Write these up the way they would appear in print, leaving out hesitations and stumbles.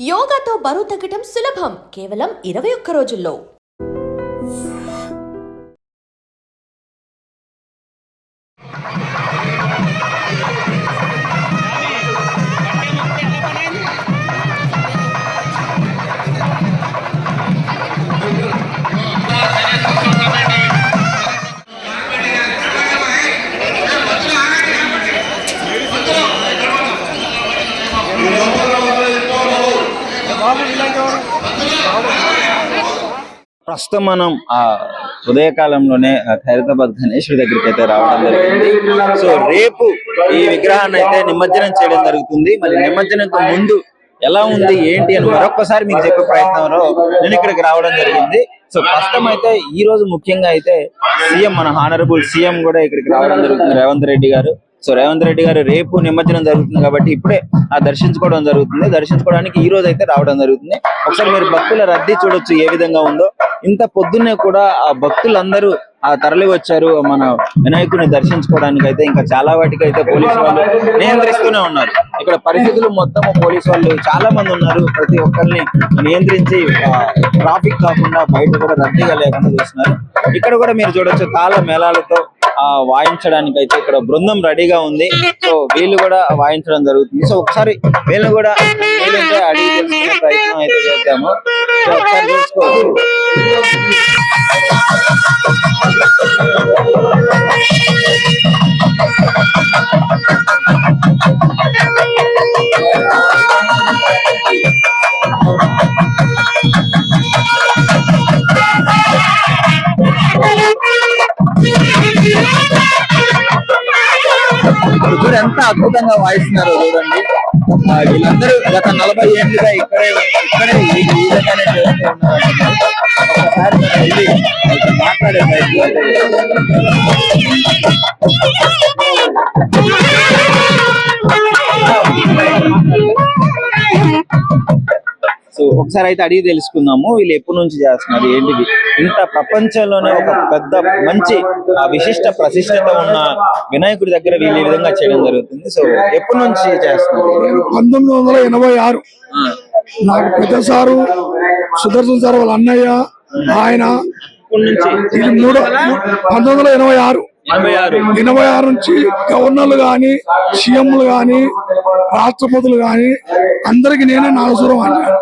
యోగాతో బరువు తగ్గటం సులభం కేవలం 21 రోజుల్లో. ప్రస్తుతం మనం ఉదయకాలంలోనే ఖైరతాబాద్ గణేశుడి దగ్గరికి అయితే రావడం జరిగింది. సో రేపు ఈ విగ్రహాన్ని అయితే నిమజ్జనం చేయడం జరుగుతుంది. మరి నిమజ్జనంకు ముందు ఎలా ఉంది ఏంటి అని మరొకసారి మీకు చెప్పే ప్రయత్నంలో నేను ఇక్కడికి రావడం జరిగింది. సో ప్రస్తుతం అయితే ఈ రోజు ముఖ్యంగా అయితే సీఎం మన హానరబుల్ సీఎం కూడా ఇక్కడికి రావడం జరుగుతుంది, రేవంత్ రెడ్డి గారు. సో రేవంత్ రెడ్డి గారు రేపు నిమజ్జనం జరుగుతుంది కాబట్టి ఇప్పుడే దర్శించుకోవడం జరుగుతుంది. దర్శించుకోవడానికి ఈ రోజు అయితే రావడం జరుగుతుంది. ఒకసారి మీరు భక్తుల రద్దీ చూడొచ్చు ఏ విధంగా ఉందో. ఇంత పొద్దున్నే కూడా ఆ భక్తులందరూ తరలి వచ్చారు మన వినాయకుడిని దర్శించుకోవడానికి. అయితే ఇంకా చాలా వాటికి అయితే పోలీసు వాళ్ళు నియంత్రిస్తూనే ఉన్నారు. ఇక్కడ పరిస్థితులు మొత్తం పోలీసు వాళ్ళు చాలా మంది ఉన్నారు. ప్రతి ఒక్కరిని నియంత్రించి ట్రాఫిక్ కాకుండా బయట కూడా రద్దీగా లేకుండా చూస్తున్నారు. ఇక్కడ కూడా మీరు చూడొచ్చు తాళ మేళాలతో వాయించడానికి అయితే ఇక్కడ బృందం రెడీగా ఉంది. సో వీళ్ళు కూడా వాయించడం జరుగుతుంది. సో ఒకసారి వీళ్ళు కూడా వీళ్ళంటే అడిగి తెలుసుకునే ప్రయత్నం అయితే చేద్దాము. సో ఒకసారి చూసుకోవచ్చు. ఇప్పుడు ఎంత అద్భుతంగా వాయిస్తున్నారు చూడండి. వీళ్ళందరూ గత 40 ఏళ్ళుగా ఇక్కడే ఈ విధంగానే చేస్తూ ఉన్నారు. ఒకసారి మాట్లాడే సో ఒకసారి అయితే అడిగి తెలుసుకుందాము వీళ్ళు ఎప్పటి నుంచి చేస్తున్నారు ఏంటిది. ఇంత ప్రపంచంలోనే ఒక పెద్ద మంచి విశిష్ట ప్రతిష్టత ఉన్న వినాయకుడి దగ్గర వీళ్ళు ఈ విధంగా చేయడం జరుగుతుంది. సో ఎప్పటి నుంచి చేస్తున్నారు? 1986 నాకు పెద్ద సారు సుదర్శన్ సార్ వాళ్ళ అన్నయ్య ఆయన ఇది 1986 నుంచి గవర్నర్లు గాని సీఎంలు గాని రాష్ట్రపతులు గాని అందరికి నేనే నాగసురం అంటాను.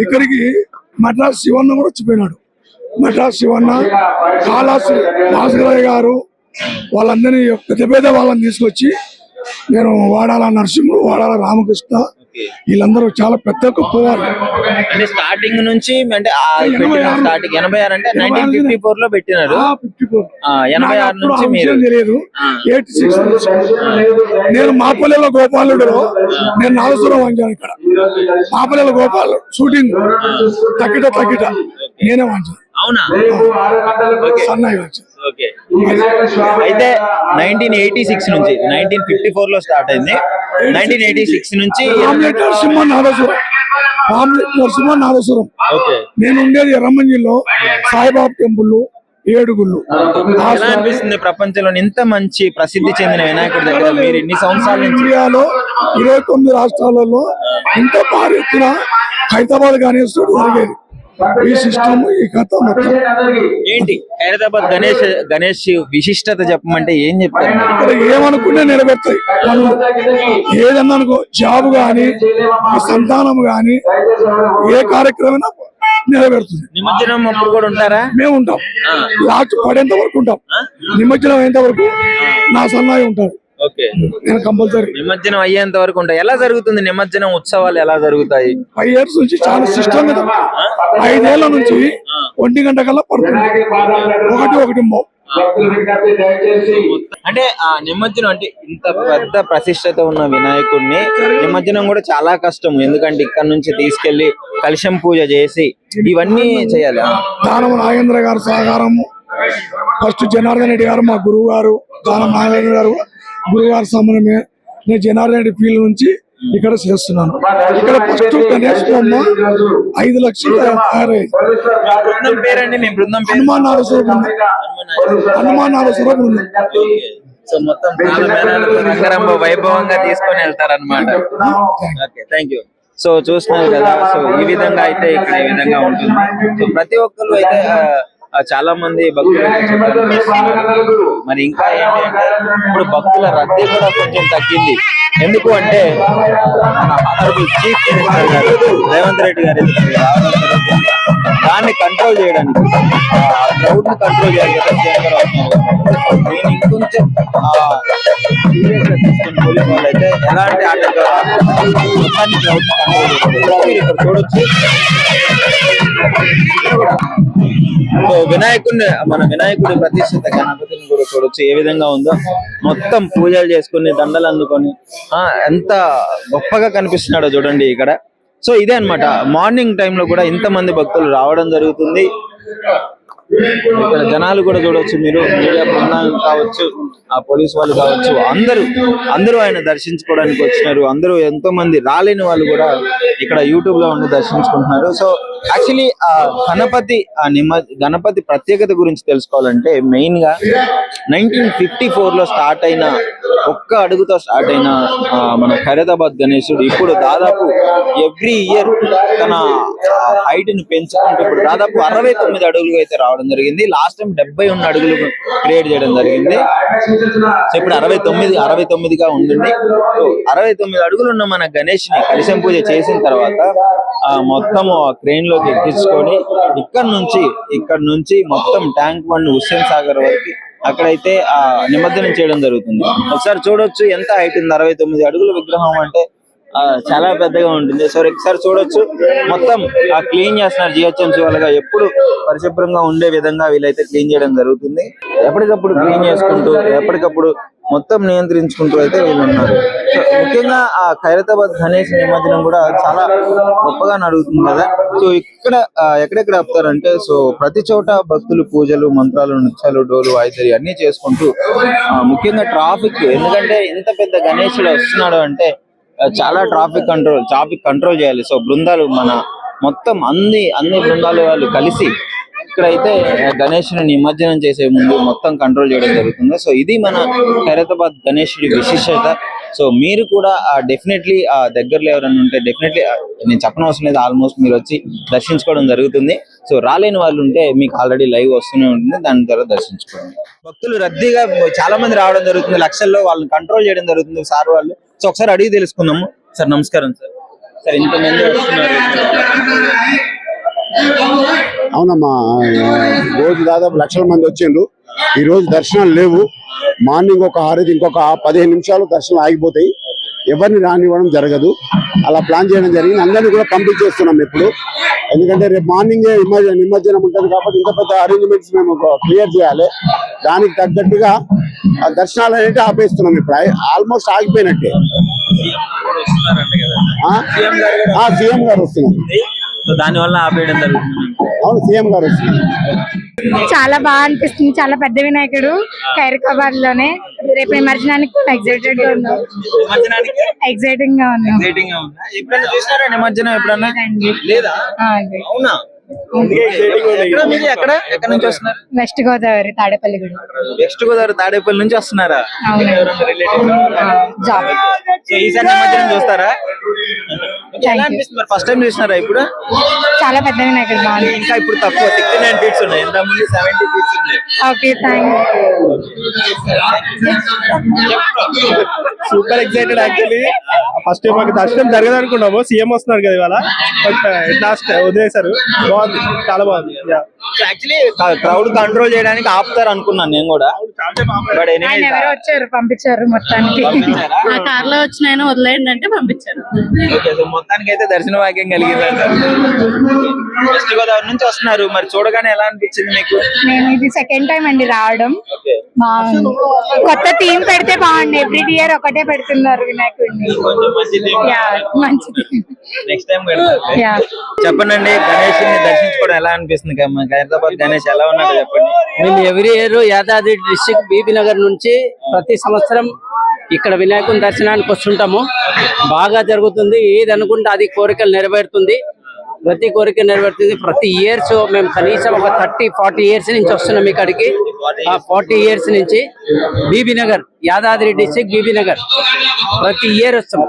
ఇక్కడికి మద్రాస్ శివన్న కూడా వచ్చిపోయినాడు. మద్రాస్ శివన్న, కాళాశ్రీ భాస్కరయ్య గారు వాళ్ళందరినీ పెద్ద వాళ్ళని తీసుకొచ్చి నేను వాడాల నరసింహుడు, వాడాల రామకృష్ణ వీళ్ళందరూ చాలా పెద్ద గొప్పవాళ్ళు. అంటే స్టార్టింగ్ నుంచి అంటే 86 అంటే 1954 లో పెట్టినారు. 86 నుంచి మీరు తెలియదు. 86 నేను మాపల్లెలో గోపాలుడు, నేను నాగసురం వంచాను. ఇక్కడ మాపల్లెలో గోపాలు షూటింగ్ తక్కిట నేనే వంచాను. అవునా? సన్నాయి వంచాను. అయితే 1986 నుంచి 1954 లో స్టార్ట్ అయింది. 1986 నుంచి నరసింహ నాగసురం. నేను ఉండేది ఎర్రమంజిలో సాయిబాబా టెంపుల్ 7 గుళ్ళు. ఎలా అనిపిస్తుంది ప్రపంచంలో ఇంత మంచి ప్రసిద్ధి చెందిన వినాయకుడి దగ్గర మీరు ఇన్ని సంవత్సరాల నుంచి? ఇండియాలో 29 రాష్ట్రాలలో ఇంత భారీ ఎత్తున హైదరాబాద్ గణేశుడు జరిగేది. ఈ సిస్టమ్ ఈ కథ మొత్తం ఏంటి హైదరాబాద్ గణేష్ విశిష్టత చెప్పమంటే ఏం చెప్తారు? ఇక్కడ ఏమనుకునే నెరవేర్తాయి పనులు. ఏదన్నా అనుకో, జాబ్ గాని సంతానం గాని ఏ కార్యక్రమం నెరవేరుతుంది. నిమజ్జనం అప్పుడు కూడా ఉంటారా? మేము ఉంటాం. లాస్ట్ పడేంత వరకు ఉంటాం. నిమజ్జనం అయ్యేంత వరకు నా సన్నాయి ఉంటారు. నేను కంపల్సరీ నిమజ్జనం అయ్యేంత వరకు ఉంటాయి. ఎలా జరుగుతుంది నిమజ్జనం ఉత్సవాలు? ఎలా జరుగుతాయి? 5 years నుంచి చాలా సిస్టమ్ గా 5 ఏళ్ల నుంచి 1 గంట కల్లా పడుతుంది. ఒకటి అంటే ఆ నిమజ్జనం అంటే ఇంత పెద్ద ప్రతిష్టత ఉన్న వినాయకుడిని నిమజ్జనం కూడా చాలా కష్టం. ఎందుకంటే ఇక్కడ నుంచి తీసుకెళ్లి కలశం పూజ చేసి ఇవన్నీ చేయాలి. దానం నాగేంద్ర గారు సహకారము, ఫస్ట్ జనార్దన్ రెడ్డి గారు మా గురువు గారు, దానం నాగేంద్ర గారు గురువు గారు సమన్వయమే. నేను జనార్దన్ రెడ్డి ఫీల్డ్ నుంచి ఇక్కడ చేస్తున్నాను. ఇక్కడ ఫస్ట్ గణేష్ బొమ్మ 5 లక్షలు తయారైంది. హనుమాన్ నాగేశ్వర బృందం. సో మొత్తం రంగరంగ వైభవంగా తీసుకొని వెళ్తారన్నమాట. Okay, thank you. సో చూస్తున్నారు కదా, సో ఈ విధంగా అయితే ఇక్కడ ఈ విధంగా ఉంటుంది. సో ప్రతి ఒక్కరు అయితే చాలా మంది భక్తులు అయితే చూడడానికి వస్తున్నారు. మరి ఇంకా ఏంటి అంటే ఇప్పుడు భక్తుల రద్దీ కూడా కొంచెం తగ్గింది. ఎందుకు అంటే చీఫ్ మినిస్టర్ గారు రేవంత్ రెడ్డి గారు రావడం జరుగుతుంది. దాన్ని కంట్రోల్ చేయడానికి, క్రౌడ్ ని కంట్రోల్ చేయడానికి నేను ఇంకొంచెం సీరియస్ గా తీసుకుని పోలీసు వాళ్ళు అయితే ఎలాంటి మొత్తాన్ని క్రౌడ్ ని కంట్రోల్ చేస్తారు. మీరు ఇక్కడ చూడొచ్చు. సో మన వినాయకుడి ప్రతిష్ఠిత గణపతిని కూడా చూడొచ్చు ఏ విధంగా ఉందో. మొత్తం పూజలు చేసుకుని దండలు అందుకొని ఎంత గొప్పగా కనిపిస్తున్నాడో చూడండి ఇక్కడ. సో ఇదే అన్నమాట, మార్నింగ్ టైంలో కూడా ఇంతమంది భక్తులు రావడం జరుగుతుంది. ఇక్కడ జనాలు కూడా చూడొచ్చు మీరు, మీడియా బృందం కావచ్చు, ఆ పోలీసు వాళ్ళు కావచ్చు, అందరూ ఆయన దర్శించుకోవడానికి వచ్చినారు. అందరూ ఎంతో మంది రాలేని వాళ్ళు కూడా ఇక్కడ యూట్యూబ్ లో ఉండి దర్శించుకుంటున్నారు. సో యాక్చువల్లీ గణపతి ప్రత్యేకత గురించి తెలుసుకోవాలంటే మెయిన్ గా 1954 లో స్టార్ట్ అయిన, ఒక్క అడుగుతో స్టార్ట్ అయిన మన ఖైరతాబాద్ గణేశుడు ఇప్పుడు దాదాపు ఎవ్రీ ఇయర్ తన హైట్ ని పెంచుకుంటూ ఇప్పుడు దాదాపు 69 అడుగులు అయితే రావడం జరిగింది. లాస్ట్ టైం 71 అడుగులు క్రియేట్ చేయడం జరిగింది. సో ఇప్పుడు 69గా ఉంటుంది. సో 69 అడుగులు ఉన్న మన గణేష్ ని కలశం పూజ చేసిన తర్వాత మొత్తం క్రెయిన్ లోకి ఎక్కించుకొని ఇక్కడ నుంచి మొత్తం ట్యాంక్ బండ్ హుస్సేన్ సాగర్ వరకు అక్కడైతే నిమజ్జనం చేయడం జరుగుతుంది. ఒకసారి చూడొచ్చు ఎంత హైట్ ఉంది. 69 అడుగుల విగ్రహం అంటే చాలా పెద్దగా ఉంటుంది. సో ఒకసారి చూడొచ్చు, మొత్తం క్లీన్ చేస్తున్నారు జిహెచ్ఎంసీ వాళ్ళగా. ఎప్పుడు పరిశుభ్రంగా ఉండే విధంగా వీళ్ళైతే క్లీన్ చేయడం జరుగుతుంది. ఎప్పటికప్పుడు క్లీన్ చేసుకుంటూ, ఎప్పటికప్పుడు మొత్తం నియంత్రించుకుంటూ అయితే వీళ్ళు ఉన్నారు. సో ముఖ్యంగా ఆ ఖైరతాబాద్ గణేష్ నిమజ్జనం కూడా చాలా గొప్పగా నడుగుతుంది కదా. సో ఇక్కడ ఎక్కడెక్కడ ఆపుతారంటే, సో ప్రతి చోట భక్తులు పూజలు, మంత్రాలు, నృత్యాలు, డోలు, వాయిద్యాలు అన్ని చేసుకుంటూ ముఖ్యంగా ట్రాఫిక్, ఎందుకంటే ఇంత పెద్ద గణేశుడు వస్తున్నాడు అంటే చాలా ట్రాఫిక్ కంట్రోల్ చేయాలి. సో బృందాలు మొత్తం అన్ని బృందాలు వాళ్ళు కలిసి ఇక్కడైతే గణేశుని నిమజ్జనం చేసే ముందు మొత్తం కంట్రోల్ చేయడం జరుగుతుంది. సో ఇది మన ఖైరతాబాద్ గణేశుడి విశిష్టత. సో మీరు కూడా డెఫినెట్లీ దగ్గరలో ఎవరైనా ఉంటే డెఫినెట్లీ, నేను చెప్పనవసరం లేదు, ఆల్మోస్ట్ మీరు వచ్చి దర్శించుకోవడం జరుగుతుంది. సో రాలేని వాళ్ళు ఉంటే మీకు ఆల్రెడీ లైవ్ వస్తూనే ఉంటుంది, దాని ద్వారా దర్శించుకోండి. భక్తులు రద్దీగా చాలా మంది రావడం జరుగుతుంది, లక్షల్లో. వాళ్ళని కంట్రోల్ చేయడం జరుగుతుంది సార్ వాళ్ళు. సో ఒకసారి అడిగి తెలుసుకుందాము. సార్ నమస్కారం. సార్ ఇంతమంది వస్తున్నారు. అవునమ్మా, రోజు దాదాపు లక్షల మంది వచ్చిండ్రు. ఈ రోజు దర్శనాలు లేవు. మార్నింగ్ ఒక 6 ఇంకొక 15 నిమిషాలు దర్శనం ఆగిపోతాయి. ఎవరిని రానివ్వడం జరగదు. అలా ప్లాన్ చేయడం జరిగింది. అందరినీ కూడా పంపించేస్తున్నాం ఇప్పుడు. ఎందుకంటే రేపు మార్నింగే నిమజ్జనం ఉంటుంది కాబట్టి ఇంత పెద్ద అరేంజ్మెంట్స్ మేము క్లియర్ చేయాలి. దానికి తగ్గట్టుగా దర్శనాలు అనేవి ఆపేస్తున్నాం. ఇప్పుడు ఆల్మోస్ట్ ఆగిపోయినట్టే. సీఎం గారు వస్తున్నారు. దాని వల్ల ఆపేయడం జరుగుతుంది. అవును, సీఎం గారు వస్తున్నారు. చాలా బాగా అనిపిస్తుంది. చాలా పెద్ద వినాయకుడు ఖైరతాబాద్ లోనే. రేపు నిమజ్జనానికి ఎక్సైటెడ్ గా ఉన్నాం. ఎక్సైటింగ్ గా ఉన్నాం. ఎప్పుడైనా చూసారా నిమజ్జనం? ఎప్పుడన్నా లేదా? అవునా? ఎక్కడ నుంచి వస్తున్నారు? వెస్ట్ గోదావరి తాడేపల్లిగూడెం. వెస్ట్ గోదావరి తాడేపల్లి నుంచి వస్తున్నారా? జాబ్. ఈసారి నిమజ్జనం చూస్తారా? ఫస్ట్ టైం చూసినారా? ఇప్పుడు చాలా పెద్ద వినాయకుడు బాగుంది. ఇంకా ఇప్పుడు తక్కువ 69 ఫీట్స్ ఉన్నాయి, ఎంత ముందు 70 ఫీట్స్ ఉన్నాయి. Okay, thank super excited. Actually first time మాకు దర్శనం జరగదు అనుకున్నాము. సీఎం వస్తున్నారు కదా ఇవాళ, బట్ లాస్ట్ వదిలేశారు. బాగుంది, చాలా బాగుంది. యాక్చువల్లీ క్రౌడ్ కంట్రోల్ చేయడానికి ఆపుతారు అనుకున్నాను నేను కూడా. ఎవరో వచ్చారు, పంపించారు మొత్తానికి. ఆ కార్ లో వచ్చిన ఆయన వదిలేయండి అంటే పంపించారు. మొత్తానికి అయితే దర్శన భాగ్యం కలిగింది అంటారు. వెస్ట్ గోదావరి నుంచి వస్తున్నారు. మరి చూడగానే ఎలా అనిపించింది మీకు? నేను ఇది సెకండ్ టైం అండి రావడం. బాగుంది. కొత్త థీమ్ పెడితే బాగుంది. ఎవ్రీ ఇయర్ ఒకటే పెడుతున్నారు వినాయకుడిని. మంచిది. నెక్స్ట్ టైం చెప్పండి, గణేష్ ని దర్శించుకోవడం ఎలా అనిపిస్తుంది? ఖైరతాబాద్ గణేష్ ఎలా ఉన్నాడు చెప్పండి. మేము every year Yadadri district Bibi Nagar నుంచి ప్రతి సంవత్సరం ఇక్కడ వినాయకుని దర్శనానికి వస్తుంటాము. బాగా జరుగుతుంది. ఏది అనుకుంటే అది కోరికలు నెరవేరుతుంది. ప్రతి కోరిక నెరవేరుతుంది. ప్రతి ఇయర్స్ మేము కనీసం ఒక 30-40 ఇయర్స్ నుంచి వస్తున్నాం ఇక్కడికి. 40 ఇయర్స్ నుంచి బీబీ నగర్ యాదాద్రి డిస్ట్రిక్ట్ బీబీ నగర్. ప్రతి ఇయర్ వస్తాం.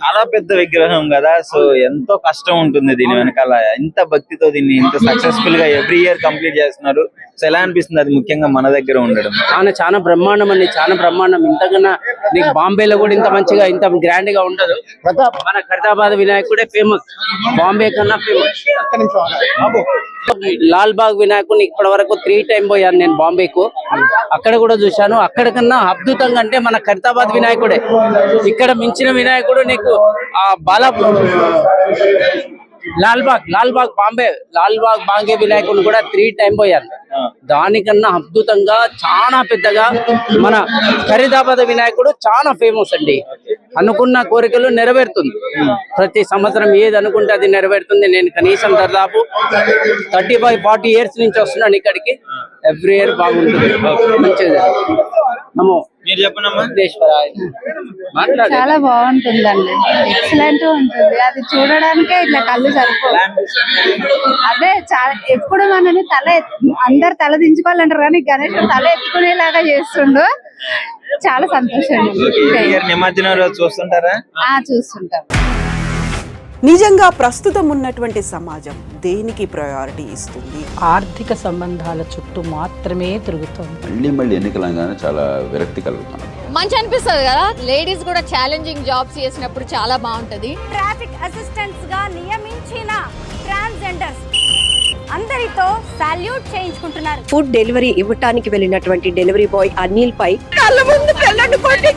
చాలా పెద్ద విగ్రహం కదా, సో ఎంతో కష్టం ఉంటుంది దీని వెనకాల. ఇంత భక్తితో దీన్ని ఇంత సక్సెస్ఫుల్ గా ఎవ్రీ ఇయర్ కంప్లీట్ చేస్తున్నారు. సో ఎలా అనిపిస్తుంది అది ముఖ్యంగా మన దగ్గర ఉండడం? చాలా బ్రహ్మాండం అండి, చాలా బ్రహ్మాండం. ఇంతకన్నా నీకు బాంబేలో కూడా ఇంత మంచిగా ఇంత గ్రాండ్ గా ఉండదు. మన ఖైరతాబాద్ వినాయకుడే ఫేమస్, బాంబే కన్నా ఫేమస్. లాల్ బాగ్ వినాయకుడిని ఇప్పటి వరకు 3 times పోయాను నేను బాంబేకు. అక్కడ కూడా చూశాను. అక్కడ కన్నా అద్భుతంగా అంటే మన ఖైరతాబాద్ వినాయకుడే. ఇక్కడ మించిన వినాయకుడు నీకు ఆ లాల్ బాగ్ బాంబే వినాయకుడిని కూడా 3 times పోయాను. దానికన్నా అద్భుతంగా చాలా పెద్దగా మన ఖైరతాబాద్ వినాయకుడు చాలా ఫేమస్ అండి. అనుకున్న కోరికలు నెరవేరుతుంది. ప్రతి సంవత్సరం ఏది అనుకుంటే అది నెరవేరుతుంది. నేను కనీసం దాదాపు 35-40 years నుంచి వస్తున్నాను ఇక్కడికి. ఎవ్రీ ఇయర్ బాగుంటుంది, మంచిగా. నమో మీరు చెప్పనమ్మా. చాలా బాగుంటుందండి, ఎక్సలెంట్ ఉంటుంది. అది చూడడానికే ఇట్లా కళ్ళు సరిపో. అదే చాలా ఎప్పుడు మనని అందరు తల దించుకోవాలంటారు కానీ గణేష్ తల ఎత్తుకునేలాగా చేస్తుండు. చాలా సంతోషం. నిమజ్జనం రోజు చూస్తుంటారా? చూస్తుంటాం. నిజంగా ప్రస్తుతం ఉన్నటువంటి సమాజం దేనికి ప్రయారిటీ ఇస్తుంది? ఆర్థిక సంబంధాల చుట్టూ మాత్రమే తిరుగుతుంది. మళ్ళీ ఎన్నికలంగానే చాలా విరక్తి కలుగుతాం. మంచి అనిపిస్తుంది కదా, లేడీస్ కూడా ఛాలెంజింగ్ జాబ్స్ చేసినప్పుడు చాలా బాగుంటది. ట్రాఫిక్ అసిస్టెంట్స్ గా నియమించిన ట్రాన్స్జెండర్స్ అందరితో సాల్యూట్ చేయించుకుంటున్నారు. ఫుడ్ డెలివరీ ఇవ్వటానికి వెళ్ళినటువంటి డెలివరీ బాయ్ అనిల్ పై కళ్ళ ముందు పెళ్ళండి కొట్టి